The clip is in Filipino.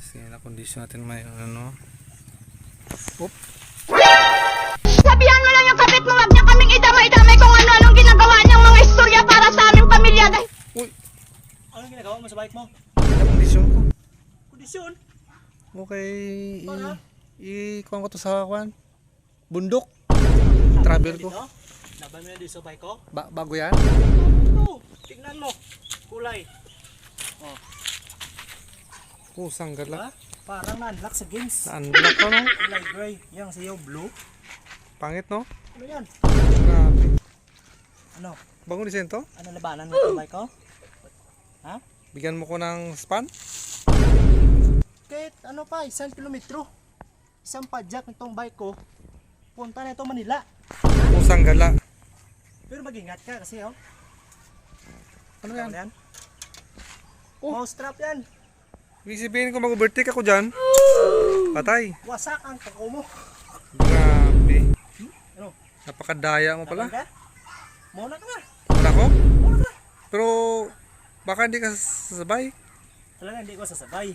guys, na-condition natin may ano. Oop. Sabihan mo lang yung kapit mo, wag niya kaming idamay-damay kung ano-anong ginagawa niyang mga istorya para sa aming pamilya. Uy, Anong ginagawa mo sa bike mo? na-condition ko. Kondisyon? Okay, Para? i-kuhan ko to sa kuhan. Bundok. Travel ko. Laban mo yan dito sa bike ko? Bago yan? Ito, tignan mo. Kulay. Oh, Pusang gala. diba? Parang na-unlock sa games. Na-unlock ko, no? Kulay gray. Yang sa'yo blue. Pangit, no? Ano yan? Grabe. Ano? Bagong design to? Ano labanan mo sa bike ko? Ha? Bigyan mo ko ng span? Kahit ano pa, 1 kilometro. Isang padjak nitong bike ko. Punta na ito Manila. Pusang gala. Pero mag-ingat ka kasi oh. Ano Ano yan? yan? Oh. Mouse trap yan. Ibig sabihin ko mag-overtake ako dyan. Patay. Wasak ang kako mo. Grabe. Ano? Napakadaya mo pala. Laban ka? Muna ka na. Wala ko? Muna ka na. Pero baka hindi ka sasabay. Talaga hindi ko sasabay.